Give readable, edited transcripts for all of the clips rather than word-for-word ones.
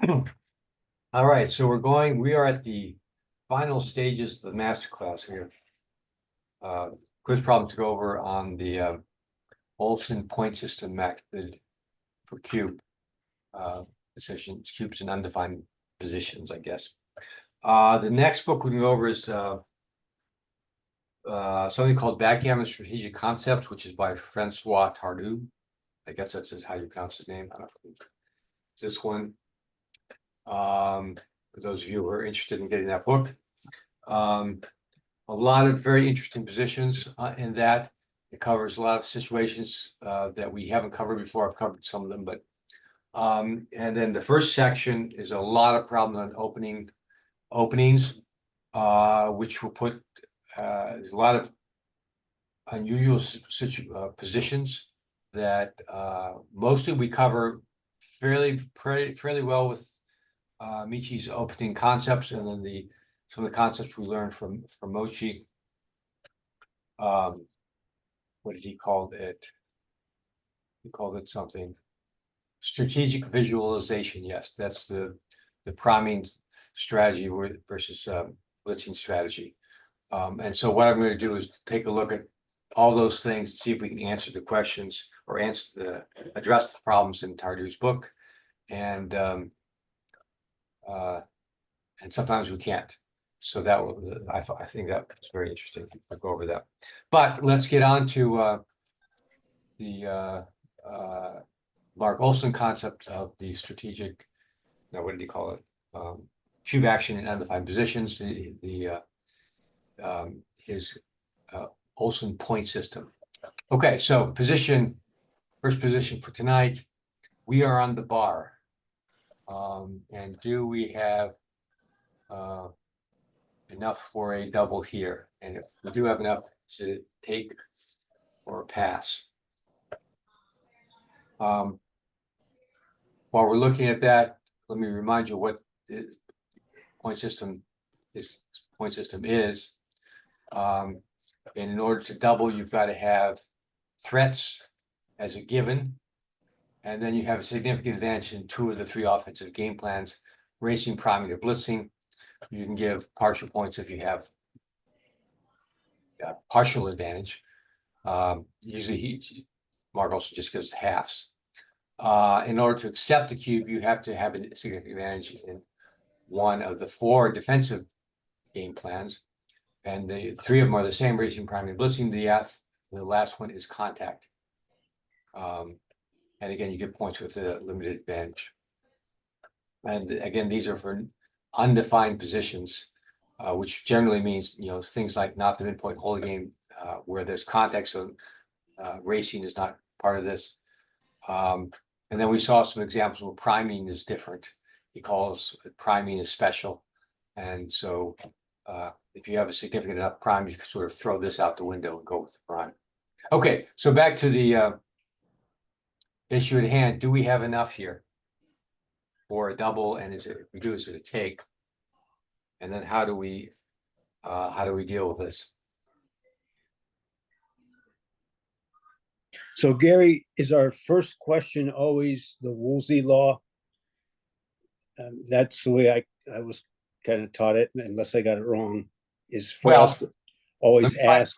All right, so we are at the final stages of the masterclass here. Quiz problem to go over on the Olsen point system method for cube positions, cubes and undefined positions, I guess. The next book we can go over is something called Backgammon Strategic Concepts, which is by Francois Tardieu. I guess that's how you pronounce his name. I don't know. It's this one. For those of you who are interested in getting that book. A lot of very interesting positions in that. It covers a lot of situations that we haven't covered before. I've covered some of them, but and then the first section is a lot of problems on openings, which will put there's a lot of unusual positions that mostly we cover fairly well with Michi's opening concepts, and then some of the concepts we learned from Mochi. What did he call it? He called it something. Strategic visualization. Yes, that's the priming strategy versus blitzing strategy. And so what I'm going to do is take a look at all those things and see if we can answer the questions or address the problems in Tardieu's book. And sometimes we can't. So that I think that was very interesting. I'll go over that. But let's get on to the Mark Olsen concept of the strategic. Now, what did he call it? Cube action in undefined positions. His Olsen point system. Okay, so first position for tonight. We are on the bar. And do we have enough for a double here? And if we do have enough, is it a take or a pass? While we're looking at that, let me remind you what point system is. And in order to double, you've got to have threats as a given. And then you have a significant advantage in 2 of the 3 offensive game plans: racing, priming, or blitzing. You can give partial points if you have partial advantage. Usually Mark also just gives halves. In order to accept the cube, you have to have a significant advantage in 1 of the 4 defensive game plans. And the 3 of them are the same: racing, priming, and blitzing. The last one is contact. And again, you get points with a limited advantage. And again, these are for undefined positions, which generally means, things like not the midpoint holding game, where there's contact. So racing is not part of this. And then we saw some examples where priming is different. He calls priming is special. And so if you have a significant enough prime, you can sort of throw this out the window and go with the prime. Okay, so back to the issue at hand. Do we have enough here for a double? And if we do, is it a take? And then how do we deal with this? So Gary, is our first question always the Woolsey law? That's the way I was kind of taught it, unless I got it wrong. Is for us to always ask.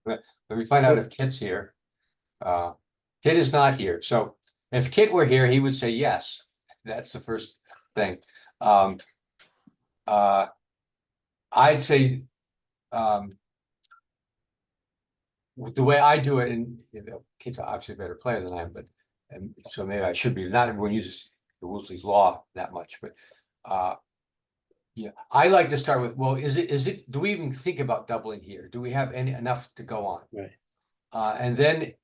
Let me find out if Kit's here. Kit is not here. So if Kit were here, he would say yes. That's the first thing. I'd say the way I do it, and Kit's obviously a better player than I am, but so maybe I should be. Not everyone uses the Woolsey's law that much, but I like to start with, well, is it? Do we even think about doubling here? Do we have enough to go on? Right. And then,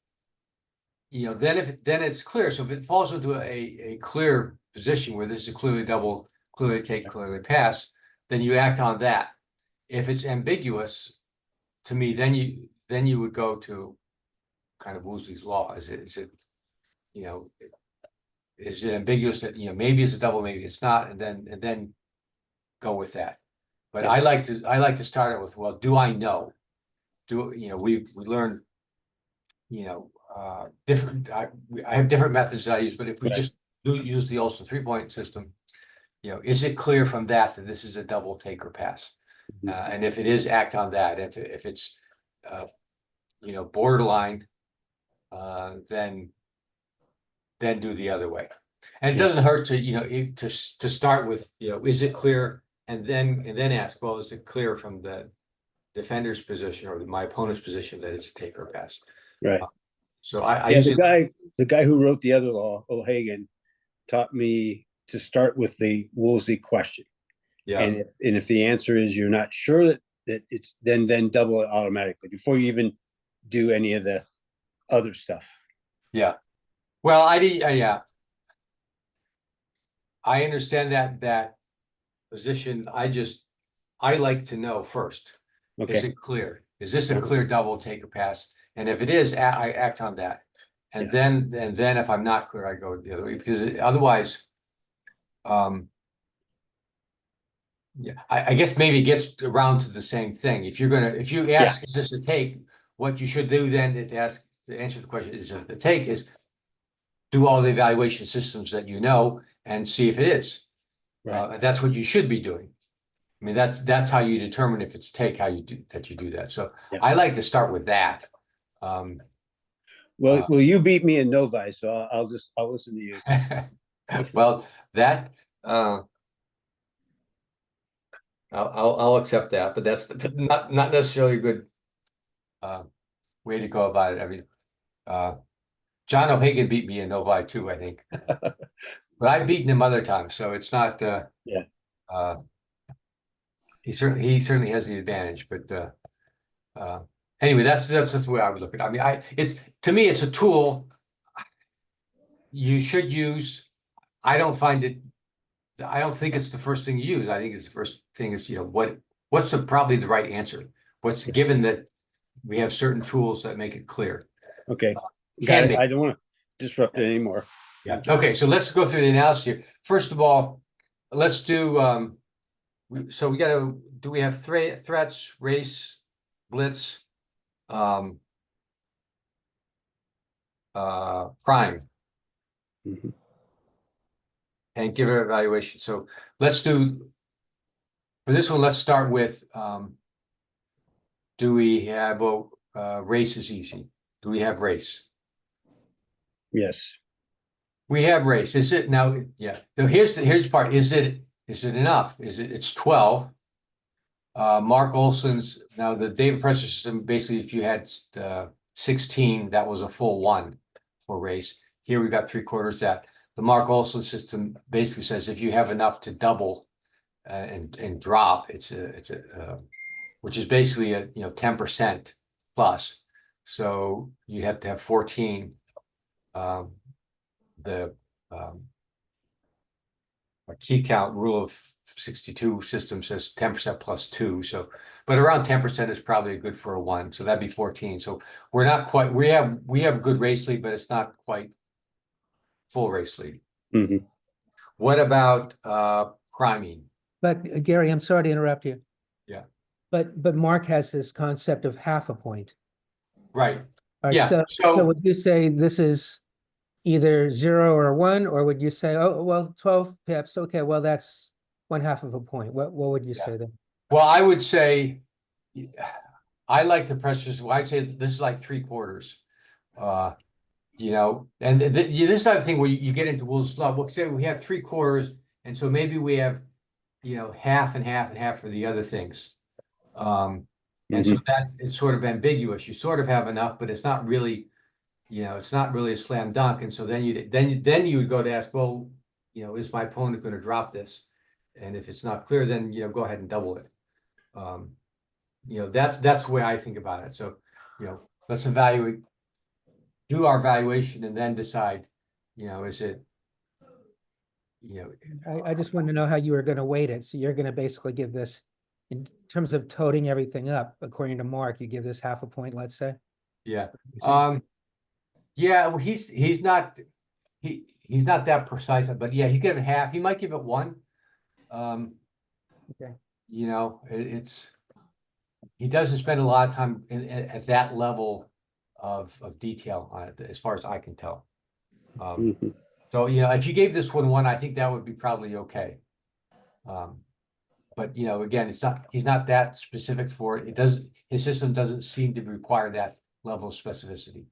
then it's clear. So if it falls into a clear position where this is clearly double, clearly take, clearly pass, then you act on that. If it's ambiguous, to me, then you would go to kind of Woolsey's law. Is it ambiguous that maybe it's a double, maybe it's not, and then go with that. But I like to start it with, well, do I know? We learned different. I have different methods that I use, but if we just use the Olsen 3-point system, is it clear from that this is a double take or pass? And if it is, act on that. If it's, borderline, then do the other way. And it Yeah. doesn't hurt to, to start with, is it clear? And then ask, well, is it clear from the defender's position or my opponent's position that it's a take or pass? Right. So I Yeah, usually, the guy who wrote the other law, O'Hagan, taught me to start with the Woolsey question. yeah, And if the answer is you're not sure that it's then double it automatically before you even do any of the other stuff. yeah. Well, yeah, I understand that position. I like to know first, is Okay. it clear? Is this a clear double take or pass? And if it is, I act on that. And then if I'm not clear, I go the other way, because otherwise, yeah, I guess maybe it gets around to the same thing. If you ask, is this a take? What you should do then to answer the question, is it a take, is do all the evaluation systems that and see if it is. Right. And that's what you should be doing. I mean, that's how you determine if it's a take, how you do that. So Yeah. I like to start with that. Well, you beat me in Novi, so I'll listen to you. Well, that I'll accept that, but that's not necessarily a good way to go about it. I mean, John O'Hagan beat me in Novi too, I think, but I've beaten him other times, so it's not. Yeah. He certainly has the advantage, but anyway, that's the way I would look at it. I mean, to me, it's a tool you should use. I don't think it's the first thing you use. I think it's the first thing is, what's probably the right answer? Given that we have certain tools that make it clear. Okay. Can be. I don't want to disrupt it anymore. Yeah. Okay. So let's go through the analysis here. First of all, let's do, do we have threats, race, blitz, crime? Mhm. And give it an evaluation. So let's do, for this one, let's start with, do we have, race is easy. Do we have race? Yes. We have race. Is it now? Yeah. So here's the part. Is it enough? It's 12. Mark Olson's, now the data pressure system, basically if you had 16, that was a full 1 for race. Here we got 3/4 that. The Mark Olsen system basically says if you have enough to double and drop, which is basically a 10% plus. So you have to have 14. The key count rule of 62 system says 10% plus 2. So, but around 10% is probably good for a 1. So that'd be 14. So we're not quite. We have good race lead, but it's not quite full race lead. Mhm. What about priming? But Gary, I'm sorry to interrupt you. Yeah. But Mark has this concept of half a point. Right. All right, Yeah. so would you say this is either 0 or 1, or would you say, oh, well, 12 pips, okay, well, that's 1/2 of a point. What would you say then? Well, I would say, I like the pressures. Well, I'd say this is like 3/4. And this type of thing where you get into Wolff's Law. We'll say we have 3/4, and so maybe we have, half and half and half for the other things. And so it's sort of ambiguous. You sort of have enough, but it's not really, it's not really a slam dunk. And so then you would go to ask, well, is my opponent going to drop this? And if it's not clear, then go ahead and double it. That's the way I think about it. So, let's do our evaluation and then decide, is it, I just want to know how you were going to weight it. So you're going to basically give this, in terms of toting everything up, according to Mark, you give this half a point, let's say? yeah. Yeah, well, he's not that precise, but yeah, he's giving half. He might give it 1. Okay. He doesn't spend a lot of time at that level of detail on it, as far as I can tell. Mhm. So, you know, if you gave this one 1, I think that would be probably okay. But you know, again, he's not that specific for it. His system doesn't seem to require that level of specificity.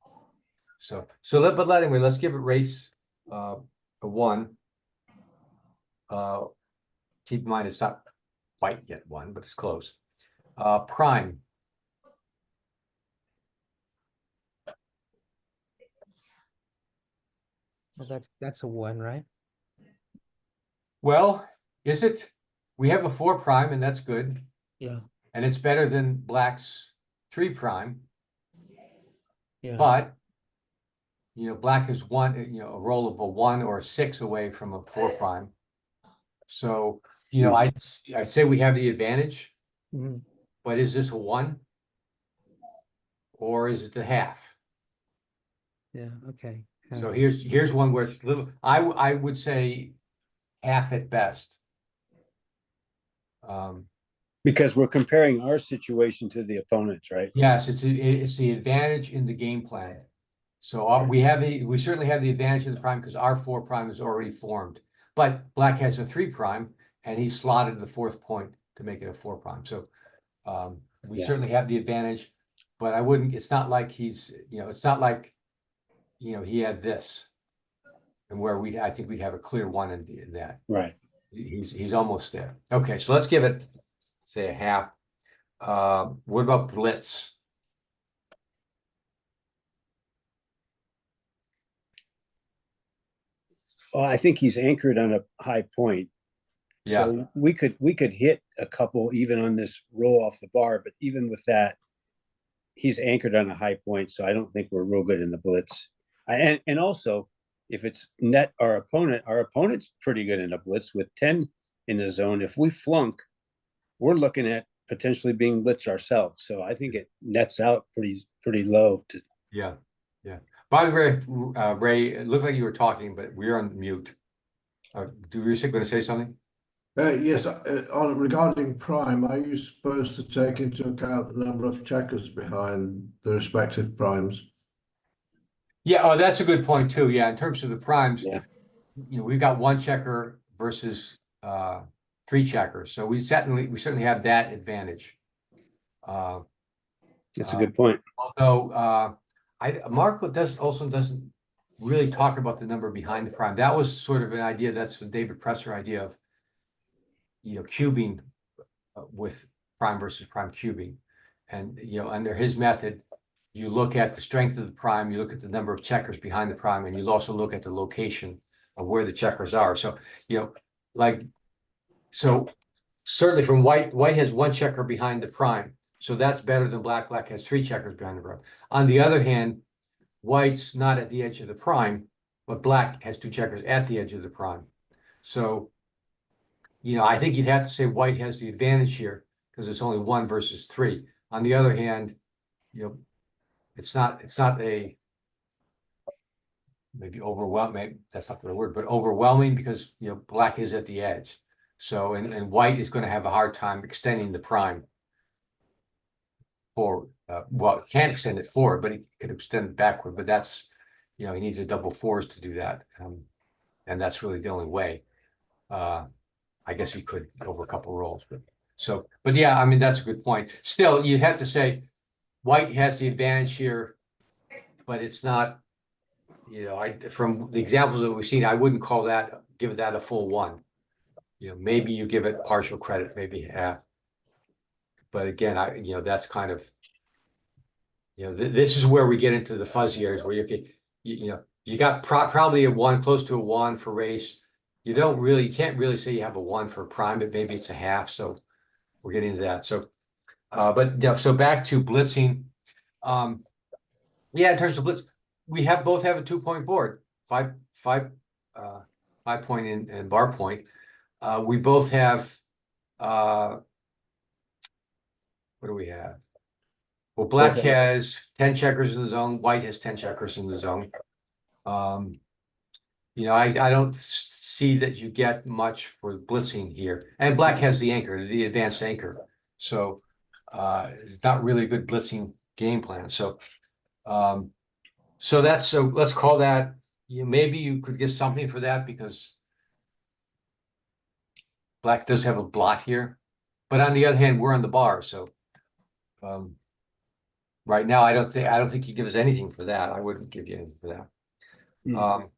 But anyway, let's give it race, a 1. Keep in mind, it's not quite yet 1, but it's close. Prime. Well, that's a 1, right? Well, is it? We have a 4 prime, and that's good. Yeah, And it's better than Black's 3 prime. yeah. But you know, Black is a roll of a 1 or a 6 away from a 4 prime. So, you know, I'd say we have the advantage, Mhm. but is this a 1? Or is it the half? Yeah, okay. So here's one where it's little, I would say half at best. Because we're comparing our situation to the opponent's, right? Yes, it's the advantage in the game plan. So we certainly have the advantage of the prime because our 4 prime is already formed. But Black has a 3 prime and he slotted the 4th point to make it a 4 prime. So we Yeah. certainly have the advantage, but it's not like it's not like, he had this. And where I think we'd have a clear 1 in that. Right. He's almost there. Okay, so let's give it, say, a half. What about Blitz? Well, I think he's anchored on a high point. Yeah, So we could hit a couple even on this roll off the bar, but even with that, he's anchored on a high point. So I don't think we're real good in the blitz. And also, if it's net our opponent's pretty good in a blitz with 10 in the zone. If we flunk, we're looking at potentially being blitzed ourselves. So I think it nets out pretty low. yeah. By the way, Ray, it looked like you were talking, but we're on mute. Were you going to say something? Yes, regarding prime, are you supposed to take into account the number of checkers behind the respective primes? Yeah, oh, that's a good point too. Yeah, in terms of the primes, Yeah. We've got 1 checker versus 3 checkers, so we certainly have that advantage. That's a good point. Although Mark also doesn't really talk about the number behind the prime. That was sort of an idea. That's the David Presser idea of cubing with prime versus prime cubing, and under his method, you look at the strength of the prime, you look at the number of checkers behind the prime, and you also look at the location of where the checkers are. So so certainly from White has 1 checker behind the prime. So that's better than Black. Black has 3 checkers behind the prime. On the other hand, White's not at the edge of the prime, but Black has 2 checkers at the edge of the prime. So, I think you'd have to say White has the advantage here because it's only 1 versus 3. On the other hand, it's not a maybe overwhelming, that's not the word, but overwhelming because Black is at the edge. So and White is going to have a hard time extending the prime forward. Well, he can't extend it forward, but he could extend it backward. But that's, he needs a double 4s to do that. And that's really the only way. I guess he could over a couple rolls, but yeah, I mean, that's a good point. Still, you have to say White has the advantage here, but it's not, from the examples that we've seen, I wouldn't give that a full 1. Maybe you give it partial credit, maybe half. But again, that's kind of, this is where we get into the fuzzy areas where you got probably a 1, close to a 1 for race. You can't really say you have a 1 for prime, but maybe it's a half. So we're getting into that. So, so back to blitzing. Yeah, in terms of blitz, we both have a 2-point board, 5 point and bar point. We both have, what do we have? Well, Black has 10 checkers in the zone. White has 10 checkers in the zone. I don't see that you get much for blitzing here. And Black has the anchor, the advanced anchor. So it's not really a good blitzing game plan. So let's call that maybe you could get something for that because black does have a blot here, but on the other hand, we're on the bar, so right now, I don't think you give us anything for that. I wouldn't give you anything for that.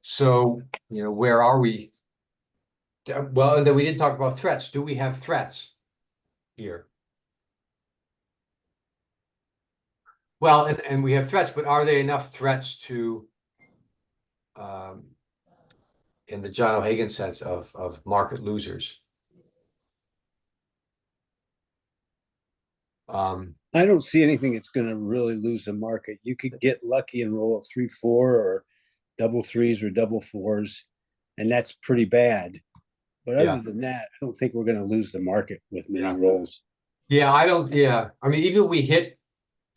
So, where are we? Well, and then we didn't talk about threats. Do we have threats here? Well, and we have threats, but are there enough threats to, in the John O'Hagan sense of market losers? I don't see anything that's going to really lose the market. You could get lucky and roll a 3-4 or double threes or double fours, and that's pretty bad. But Yeah. other than that, I don't think we're going to lose the market with many Yeah. rolls. Yeah, I don't. Yeah, I mean, even we hit,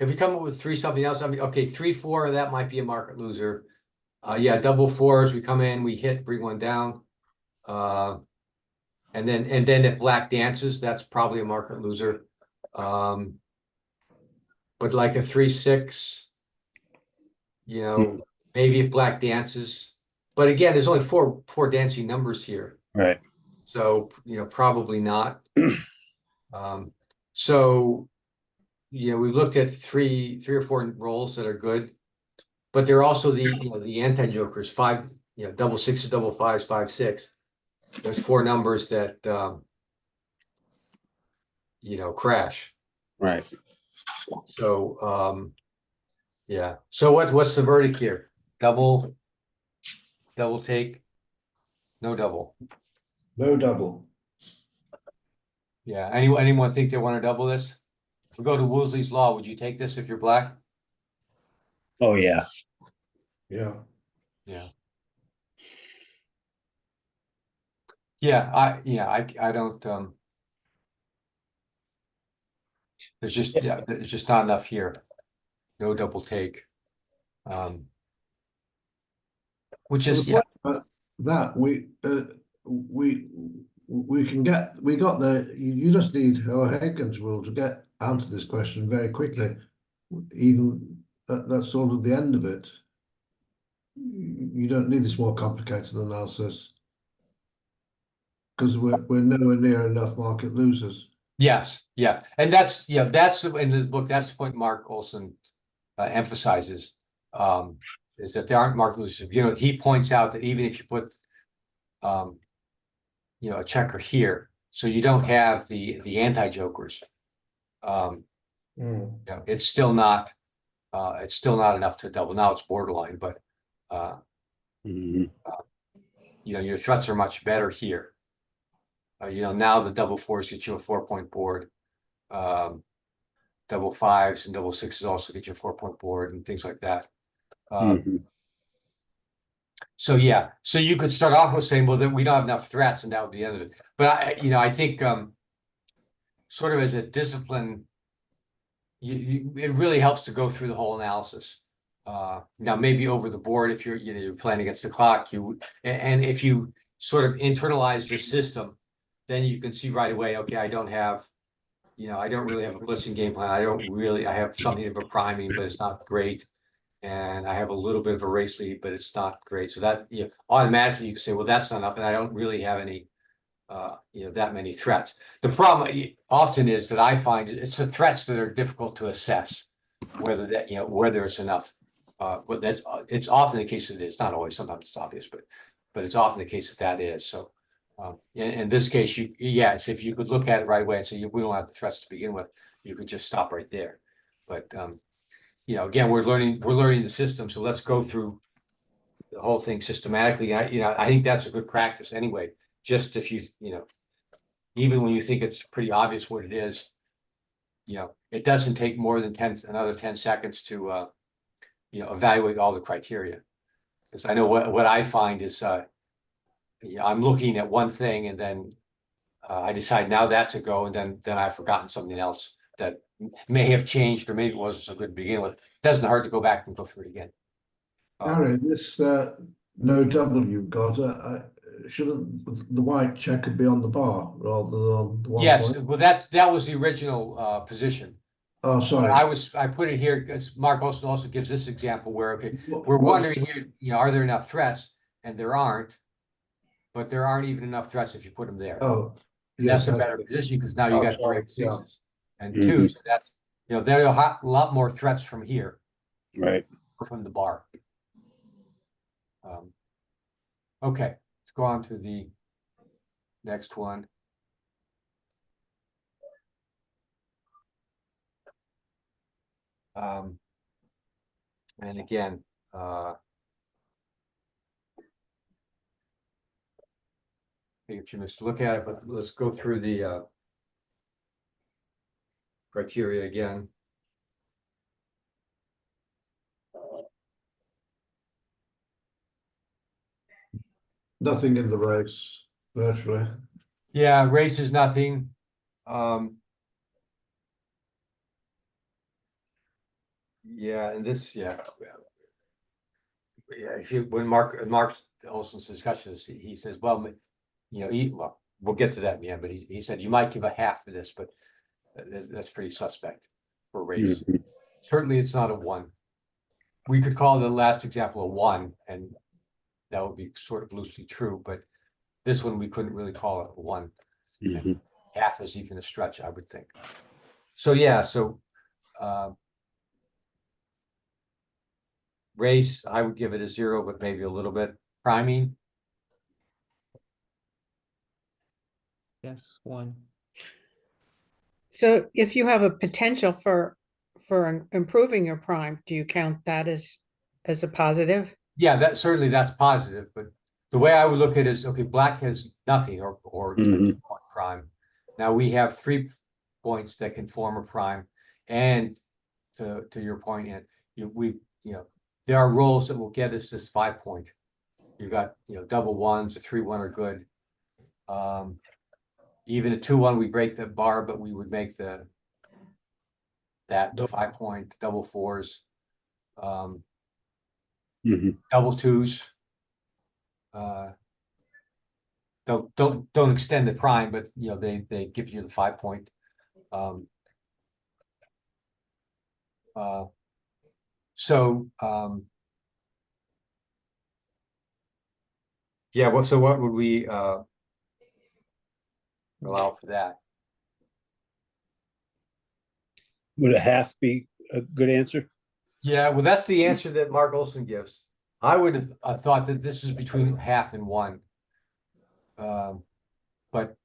if we come up with three something else, I mean, okay, 3-4, that might be a market loser. Yeah, double fours, we come in, we hit, bring one down. And then if black dances, that's probably a market loser. But like a 3-6, maybe if black dances. But again, there's only four dancing numbers here. Right. So, probably not. So, we've looked at three or four rolls that are good, but they're also the anti-jokers, five, double sixes, double fives, 5-6. There's four numbers that, crash. Right. So, yeah. So what's the verdict here? Double take, no double. No double. Yeah. Anyone think they want to double this? If we go to Wolseley's law, would you take this if you're black? Oh, yeah. Yeah. Yeah. Yeah, I don't, there's just not enough here. No double take. Which is, The point about that we got the, you just need O'Hagan's rule to get answer this question very quickly. Even that's sort of the end of it. You don't need this more complicated analysis because we're nowhere near enough market losers. yes, yeah, and that's in the book. That's the point Mark Olsen emphasizes, is that there aren't market losers. He points out that even if you put, a checker here, so you don't have the anti-jokers, it's still not enough to double. Now it's borderline, but your threats are much better here. Now the double fours get you a 4-point board. Double fives and double sixes also get you a 4-point board and things like that. So yeah, so you could start off with saying, well, then we don't have enough threats, and that would be the end of it. But I think sort of as a discipline, it really helps to go through the whole analysis. Now maybe over the board if you're playing against the clock, and if you sort of internalize this system, then you can see right away, okay, I don't really have a blitzing game plan. I have something of a priming, but it's not great. And I have a little bit of a race lead, but it's not great. So that, automatically you can say, well, that's not enough. And I don't really have any, that many threats. The problem often is that I find it's the threats that are difficult to assess, whether it's enough. But it's often the case that it is. Not always, sometimes it's obvious, but it's often the case that is. So in this case, yes, if you could look at it right away and say, we don't have the threats to begin with, you could just stop right there. But again, we're learning the system, so let's go through the whole thing systematically. I think that's a good practice anyway. Just if even when you think it's pretty obvious what it is, it doesn't take more than another 10 seconds to evaluate all the criteria. Because I know what I find is I'm looking at one thing and then I decide now that's a go, and then I've forgotten something else that may have changed, or maybe it wasn't so good to begin with. It doesn't hurt to go back and go through it again. Harry, this no double you've got, shouldn't the white checker be on the bar rather than on the 1 Yes, point? well that was the original position. Oh, sorry. I put it here because Mark also gives this example where, okay, What- we're what- wondering here, are there enough threats? And there aren't. But there aren't even enough threats if you put them there. Oh, And yes. that's a better position because now you Oh, got sorry, direct yeah. sixes. And two, so that's, there are a lot more threats from here, Right. from the bar. Okay, let's go on to the next one. And again, take a few minutes to look at it, but let's go through the criteria again. Nothing in the race, virtually. Yeah, race is nothing. Yeah, and this, yeah. Yeah, if you, when Mark's Olsen's discussions, he says, well, well, we'll get to that in the end, but he said you might give a half for this, but that's pretty suspect for race. Certainly it's not a 1. We could call the last example a 1, and that would be sort of loosely true, but this one we couldn't really call it a 1. And half is even a stretch, I would think. So yeah, race, I would give it a 0, but maybe a little bit. Priming, Yes, 1. So if you have a potential for improving your prime, do you count that as a positive? yeah, that's positive, but the way I would look at it is, okay, black has nothing or even 2-point prime. Now we have 3 points that can form a prime, and to your point, and there are rolls that will get us this 5-point. You've got double 1s, a 3-1 are good. Even a 2-1, we break the bar, but we would make the 5-point, double 4s, double 2s. Don't extend the prime, but they give you the 5-point. Yeah, so what would we allow for that? Would a half be a good answer? Yeah, well, that's the answer that Mark Olsen gives. I would have thought that this is between half and 1. But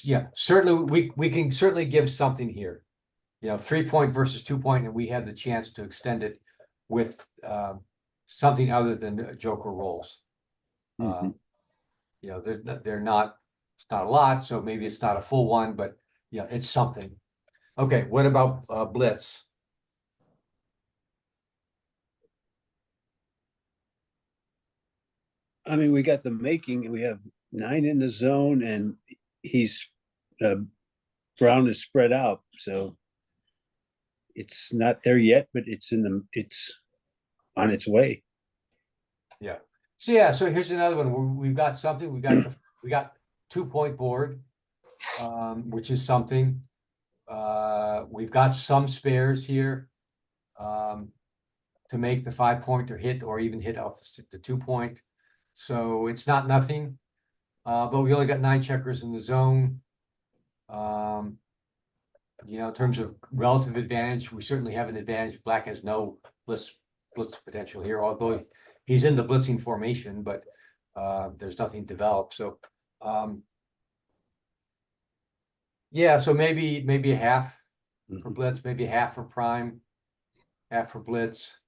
yeah, certainly we can certainly give something here. 3-point versus 2-point, and we have the chance to extend it with something other than joker rolls. They're not, it's not a lot, so maybe it's not a full 1, but it's something. Okay, what about blitz? I mean, we got the making, we have 9 in the zone, and he's Brown is spread out, so it's not there yet, but it's on its way. Yeah. So here's another one. We've got something. We got 2-point board, which is something. We've got some spares here, to make the 5-point or hit, or even hit off the 2-point. So it's not nothing. But we only got 9 checkers in the zone. In terms of relative advantage, we certainly have an advantage. Black has no blitz potential here, although he's in the blitzing formation, but there's nothing developed. So yeah, so maybe a half for blitz, maybe half for prime, half for blitz.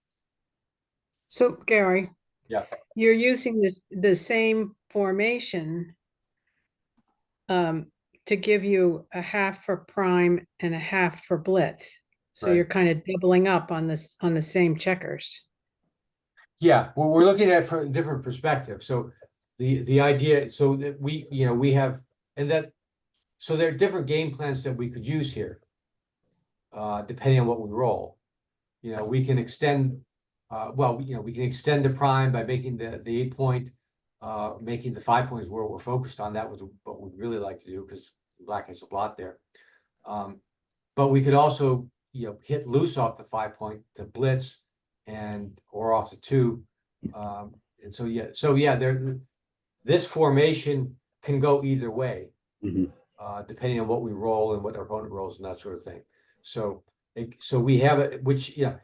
So Gary, Yeah. you're using the same formation to give you a half for prime and a half for blitz. So Right. you're kind of doubling up on the same checkers. Yeah, well, we're looking at it from a different perspective. So the idea, so that we have, and that, so there are different game plans that we could use here, depending on what we roll. We can extend, we can extend the prime by making the 8-point, making the 5-point is where we're focused on. That was what we'd really like to do because black has a lot there. But we could also, hit loose off the 5 point to blitz or off the 2. And so, this formation can go either way. Mhm. Depending on what we roll and what our opponent rolls and that sort of thing. So we have it,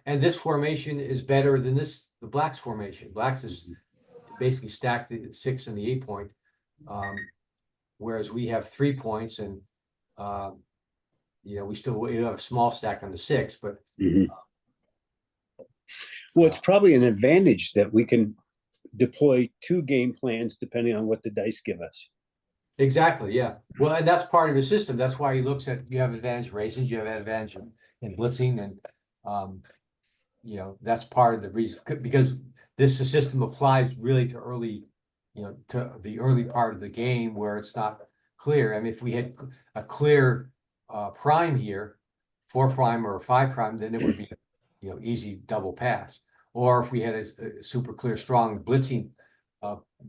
and this formation is better than the Blacks formation. Blacks is basically stacked the 6 and the 8 point. Whereas we have 3 points and, we have a small stack on the 6, but. Mhm. Well, it's probably an advantage that we can deploy 2 game plans depending on what the dice give us. Exactly, yeah. Well, and that's part of his system. That's why he looks at, you have advantage raisins, you have advantage in blitzing, and that's part of the reason, because this system applies really to to the early part of the game where it's not clear. I mean, if we had a clear prime here, 4 prime or 5 prime, then it would be easy double pass. Or if we had a super clear, strong blitzing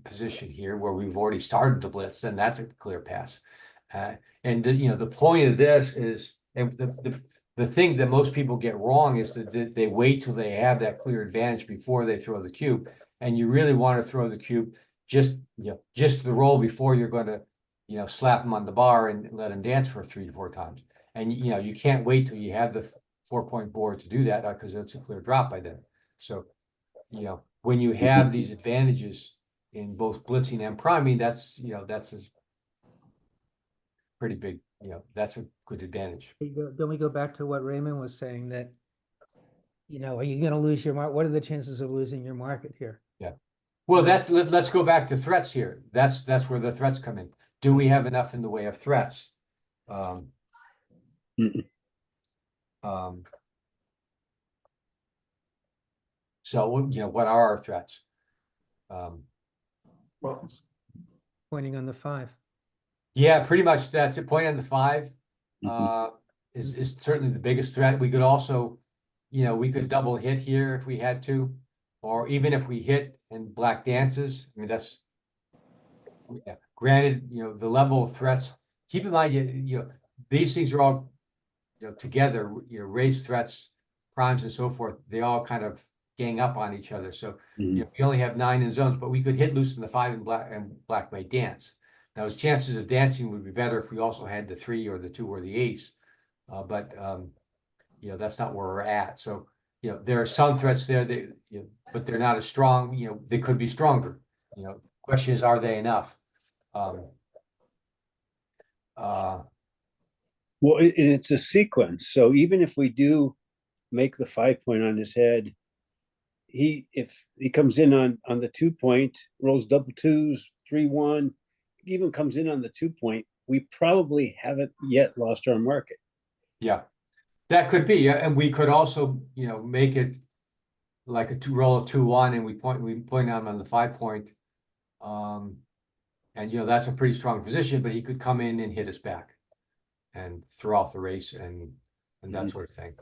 position here where we've already started to blitz, then that's a clear pass. And the point of this is, and the thing that most people get wrong is that they wait till they have that clear advantage before they throw the cube. And you really want to throw the cube just the roll before you're going to slap them on the bar and let them dance for 3 to 4 times. And you can't wait till you have the 4-point board to do that, because it's a clear drop by then. So when you have these advantages in both blitzing and priming, that's a pretty big, that's a good advantage. Then we go back to what Raymond was saying, that, are you gonna lose your market? What are the chances of losing your market here? Yeah. Well, let's go back to threats here. That's where the threats come in. Do we have enough in the way of threats? So what are our threats? Well, Pointing on the 5. Yeah, pretty much that's it. Point on the 5 Mhm. is certainly the biggest threat. We could also, we could double hit here if we had to, or even if we hit and black dances. I mean, that's granted, the level of threats. Keep in mind, these things are all, together, raise threats, primes and so forth. They all kind of gang up on each other. So Mhm. we only have 9 in zones, but we could hit loose in the 5 and black might dance. Now his chances of dancing would be better if we also had the 3 or the 2 or the ace. But that's not where we're at. So there are some threats there that but they're not as strong. They could be stronger. Question is, are they enough? Well, it's a sequence. So even if we do make the 5 point on his head, if he comes in on the 2 point, rolls double 2s, 3-1, even comes in on the 2 point, we probably haven't yet lost our market. Yeah, that could be. And we could also, make it like roll a 2-1 and we point out on the 5 point. And that's a pretty strong position, but he could come in and hit us back and throw off the race and that sort of thing.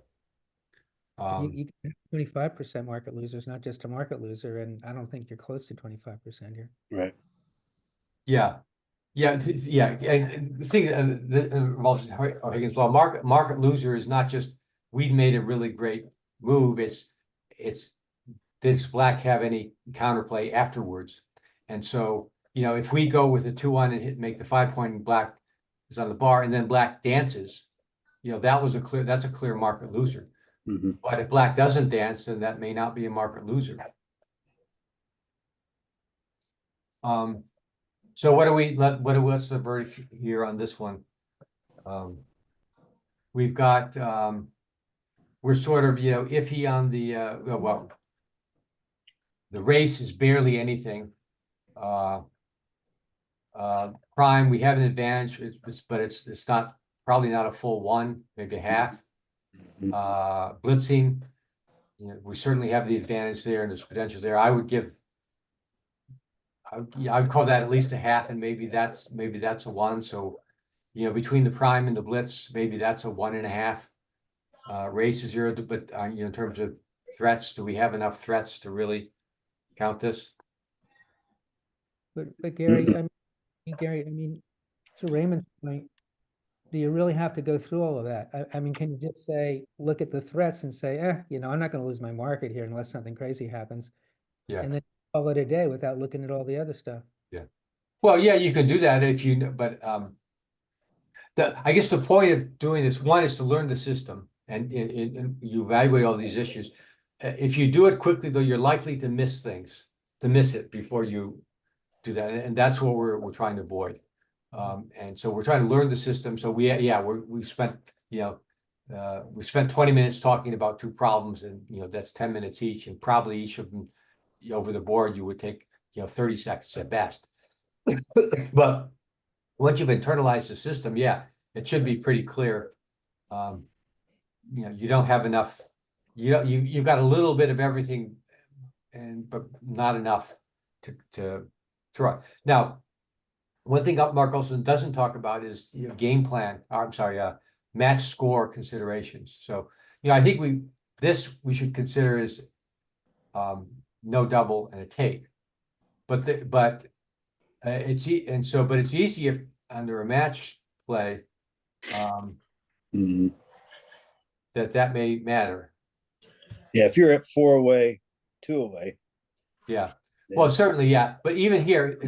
You 25% market losers, not just a market loser, and I don't think you're close to 25% here. Right. Yeah. And the thing that involves Higgins law, market loser is not just we'd made a really great move. It's does black have any counterplay afterwards? And so if we go with a 2-1 and make the 5 point and black is on the bar and then black dances, that's a clear market loser. Mhm. But if black doesn't dance, then that may not be a market loser. So what's the verdict here on this one? We've got, we're sort of, iffy on the, the race is barely anything. Prime, we have an advantage, but it's not, probably not a full 1, maybe a half. Blitzing, we certainly have the advantage there and there's potential there. I would call that at least a half, and maybe that's a 1. So, between the prime and the blitz, maybe that's a 1.5. Race is 0, but in terms of threats, do we have enough threats to really count this? But Gary, I mean, to Raymond's point, do you really have to go through all of that? I mean, can you just say, look at the threats and say, I'm not gonna lose my market here unless something crazy happens. Yeah. And then call it a day without looking at all the other stuff. Well, yeah, you can do that if you, but I guess the point of doing this, one is to learn the system and you evaluate all these issues. If you do it quickly, though, you're likely to miss things, to miss it before you do that, and that's what we're trying to avoid. And so we're trying to learn the system. So we've spent, we spent 20 minutes talking about two problems, and that's 10 minutes each, and probably each of them over the board you would take 30 seconds at best. But once you've internalized the system, it should be pretty clear. You don't have enough. You've got a little bit of everything, but not enough to throw it. Now, one thing Mark Olsen doesn't talk about is game plan. I'm sorry, match score considerations. So I think we should consider is no double and a take, but it's easy if under a match play Mhm. that may matter. Yeah, if you're at 4 away, 2 away. Yeah. Well, certainly, yeah. But even here,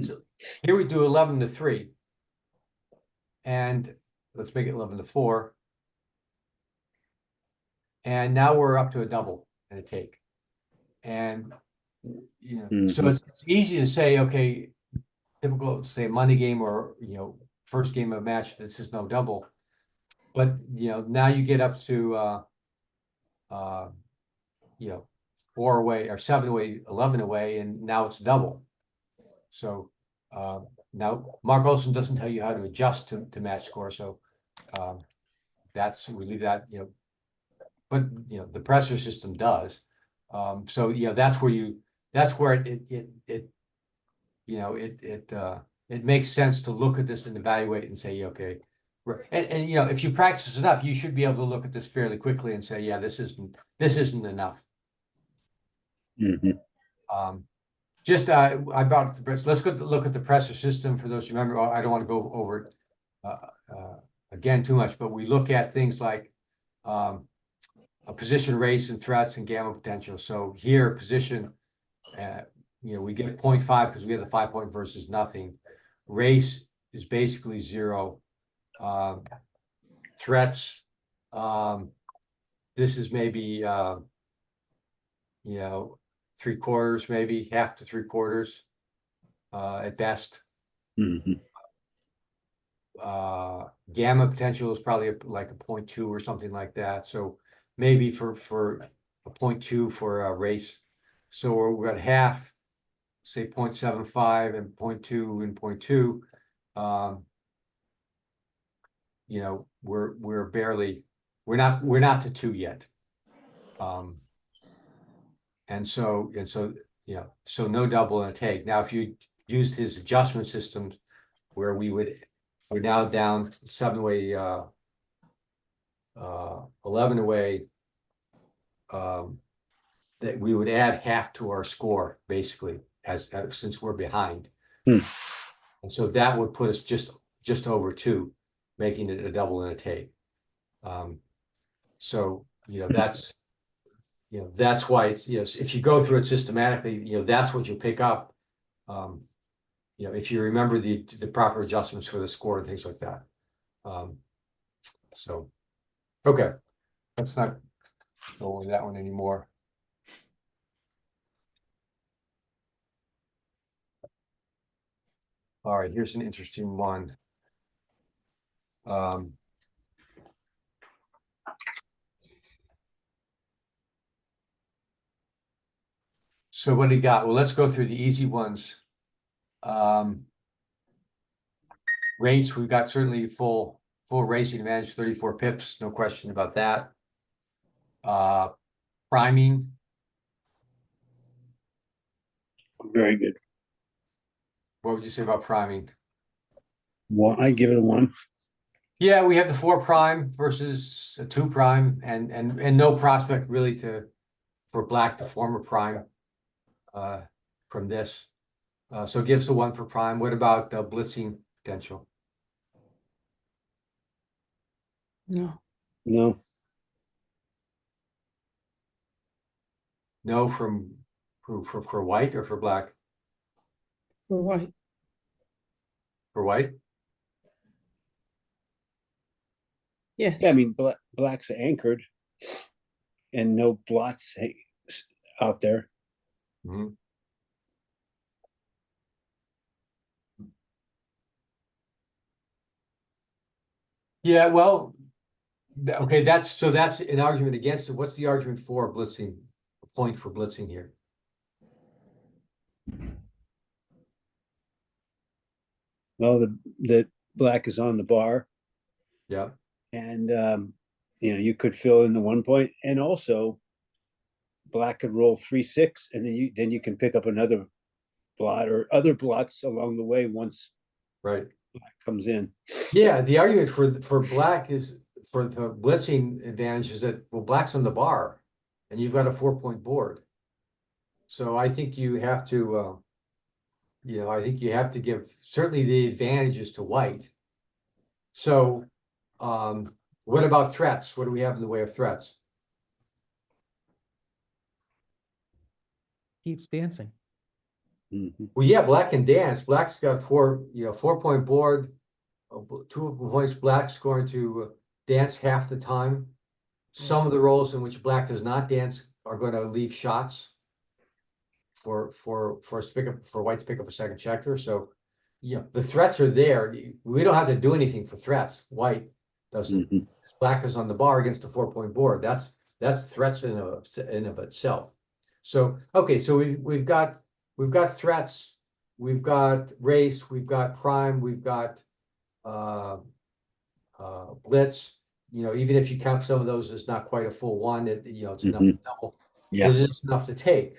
here we do 11-3, and let's make it 11-4, and now we're up to a double and a take, and so it's easy to say, okay, typical say money game or first game of a match, this is no double, but now you get up to 4 away or 7 away, 11 away, and now it's double. So now Mark Olsen doesn't tell you how to adjust to match score. So we leave that, but the pressure system does. So that's where it makes sense to look at this and evaluate and say, okay, and if you practice enough, you should be able to look at this fairly quickly and say, yeah, this isn't enough. Just I brought the press. Let's look at the pressure system for those who remember. I don't want to go over it again too much, but we look at things like a position race and threats and gamma potential. So here position, we get 0.5 because we have the 5-point versus nothing. Race is basically 0. Threats, this is maybe 3/4, maybe half to 3/4 at best. Gamma potential is probably like a 0.2 or something like that. So maybe for a 0.2 for a race. So we're at half, say 0.75 and 0.2 and 0.2. We're barely, we're not to 2 yet. And so so no double and a take. Now, if you used his adjustment systems, where we're now down 7 away, 11 away, that we would add half to our score basically, as since we're behind, and so that would put us just over 2, making it a double and a take. So that's why it's, if you go through it systematically, that's what you pick up. If you remember the proper adjustments for the score and things like that. So, okay, let's not go over that one anymore. All right, here's an interesting one. So what do you got? Well, let's go through the easy ones. Race, we've got certainly full racing advantage, 34 pips, no question about that. Priming. Very good. What would you say about priming? Well, I give it a 1. Yeah, we have the 4 prime versus a 2 prime, and no prospect really for black to form a prime from this. So it gives the 1 for prime. What about blitzing potential? No, No, No for white or for black? for white. For white? Yes. yeah, I mean, black's anchored and no blots out there. Mhm. Yeah, well, okay, that's an argument against it. What's the argument for blitzing? A point for blitzing here? Well, the black is on the bar, Yeah, and you could fill in the 1 point, and also black could roll 3-6, and then you can pick up another blot or other blots along the way once right. black comes in. Yeah, the argument for black is for the blitzing advantage is that, well, black's on the bar and you've got a 4-point board. So I think you have to, I think you have to give certainly the advantages to white. So, what about threats? What do we have in the way of threats? Keeps dancing. Mhm. Well, yeah, black can dance. Black's got 4-point board, 2 points. Black's going to dance half the time. Some of the roles in which black does not dance are going to leave shots for us to pick up, for white to pick up a second checker. So, the threats are there. We don't have to do anything for threats. White doesn't. Mhm. Black is on the bar against a 4-point board. That's threats in of itself. So okay, so we've got threats, we've got race, we've got prime, we've got blitz. Even if you count some of those as not quite a full one, it's enough to double. Yeah. Is this enough to take?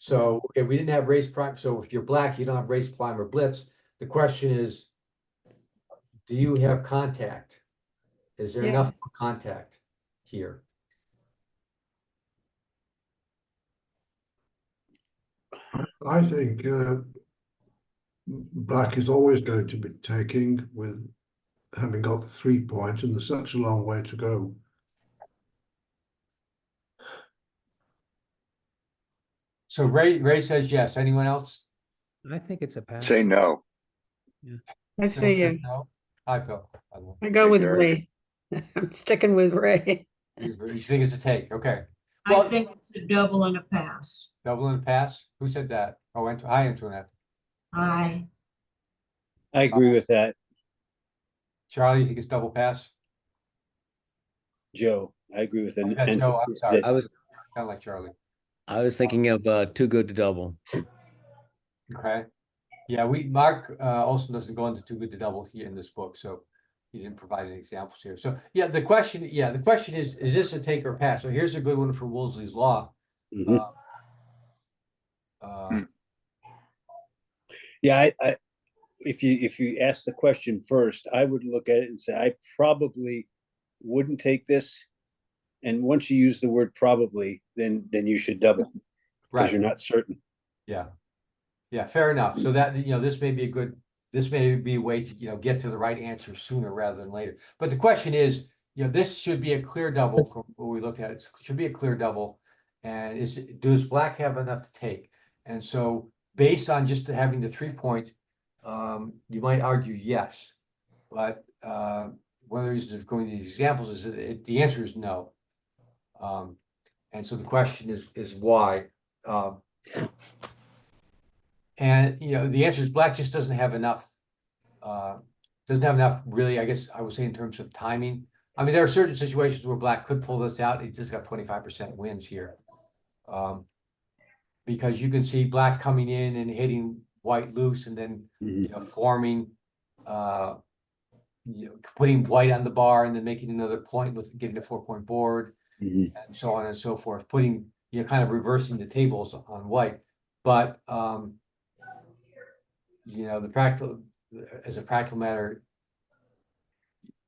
So, okay, we didn't have race prime. So if you're black, you don't have race prime or blitz. The question is, do you have contact? Is there Yeah. enough for contact here? I think black is always going to be taking with having got the 3 points, and there's such a long way to go. So Ray says yes. Anyone else? I think it's a pass. Say no. I Phil say, says no. Hi, Phil. by the way. I go with Eric. Ray. I'm sticking with Ray. You think it's a take? Okay. I Well, think it's a double and a pass. double and pass. Who said that? Oh, hi, Antoinette. I, I agree with that, Charlie, you think it's double pass? Joe. I agree with that. Yeah, Joe, I'm sorry. I was Sound like Charlie. thinking of too good to double. Okay. Yeah, Mark Olsen doesn't go into too good to double here in this book, so he didn't provide any examples here. So the question is this a take or pass? So here's a good one from Wolseley's Law. Mhm. Uh, Yeah, I if you ask the question first, I would look at it and say I probably wouldn't take this. And once you use the word probably, then you should double because Right. you're not certain. Yeah, fair enough. So that, this may be a way to, get to the right answer sooner rather than later. But the question is, this should be a clear double from what we looked at. It should be a clear double. And does black have enough to take? And so based on just having the 3-point, you might argue yes. But one of the reasons of going to these examples is that the answer is no. And so the question is why? And the answer is black just doesn't have enough. Really, I guess I would say in terms of timing. I mean, there are certain situations where black could pull this out. He just got 25% wins here. Because you can see black coming in and hitting white loose and then forming putting white on the bar and then making another point with getting a 4-point board. Mhm. And so on and so forth, putting, kind of reversing the tables on white. But, as a practical matter,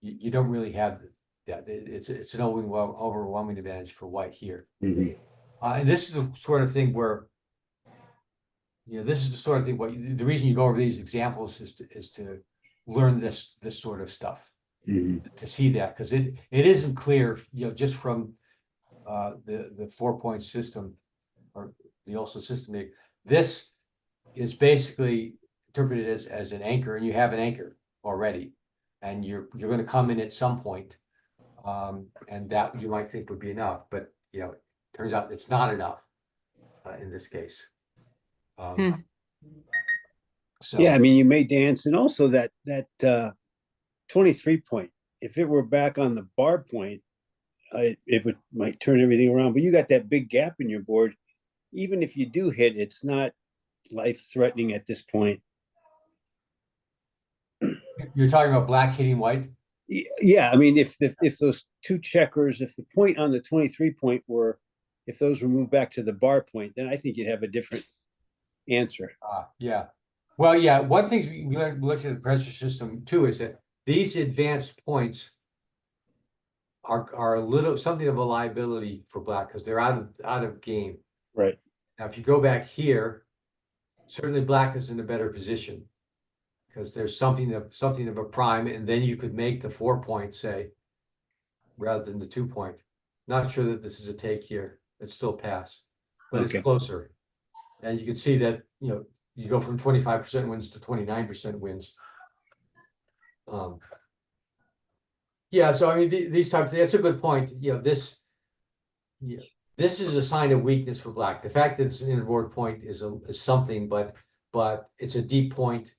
you don't really have that. It's an overwhelming advantage for white here. Mhm. And this is the sort of thing where, the reason you go over these examples is to learn this sort of stuff, Mhm. to see that, because it isn't clear, just from the 4-point system or the Olsen system. This is basically interpreted as an anchor, and you have an anchor already, and you're going to come in at some point, and that you might think would be enough, but turns out it's not enough in this case. Hmm. So Yeah, I mean, you may dance, and also that 23 point. If it were back on the bar point, it might turn everything around. But you got that big gap in your board. Even if you do hit, it's not life threatening at this point. you're talking about black hitting white. Yeah, I mean, if those two checkers, if the point on the 23 point were, if those were moved back to the bar point, then I think you'd have a different answer. Yeah. Well, yeah, one thing we look at the pressure system too is that these advanced points are a little something of a liability for black because they're out of game. Right. Now, if you go back here, certainly black is in a better position because there's something of a prime, and then you could make the 4-point, say, rather than the 2-point. Not sure that this is a take here. It's still pass, but Okay. it's closer. And you can see that, you go from 25% wins to 29% wins. Yeah, so I mean, these types, that's a good point. This is a sign of weakness for black. The fact that it's an inboard point is something, but it's a deep point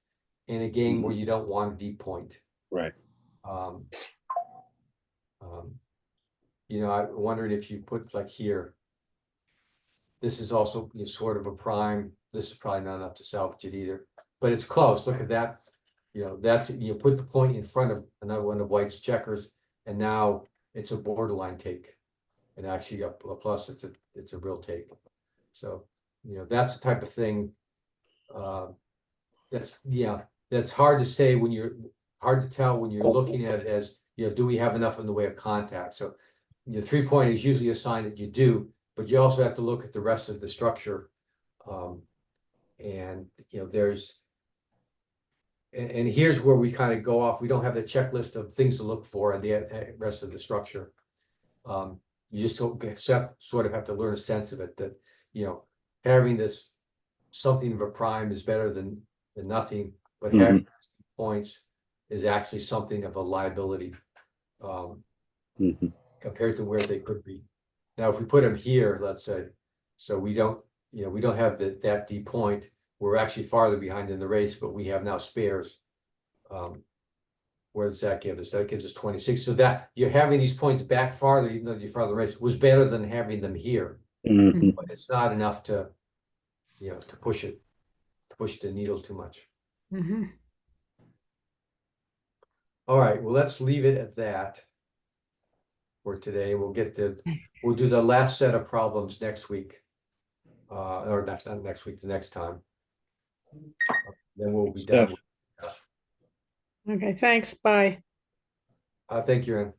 in a game where you don't want a deep point. Right. I'm wondering if you put like here. This is also sort of a prime. This is probably not enough to salvage it either, but it's close. Look at that. That's, you put the point in front of another one of White's checkers, and now it's a borderline take. And actually got a plus, it's a real take. So, that's the type of thing. That's hard to say hard to tell when you're looking at it as, do we have enough in the way of contact? So the 3-point is usually a sign that you do, but you also have to look at the rest of the structure. And and here's where we kind of go off. We don't have the checklist of things to look for in the rest of the structure. You just sort of have to learn a sense of it, that, having this something of a prime is better than nothing, but having points is actually something of a liability compared to where they could be. Now, if we put them here, let's say, so we don't have that deep point, we're actually farther behind in the race, but we have now spares. Where does that give us? That gives us 26. So that you're having these points back farther, even though you're farther race, was better than having them here. But it's not enough to push the needle too much. Mm-hmm. All right, well, let's leave it at that for today. We'll do the last set of problems next week. Or not next week, the next time. Then we'll be done. Stuff. Okay, thanks. Bye. Thank you, Ann.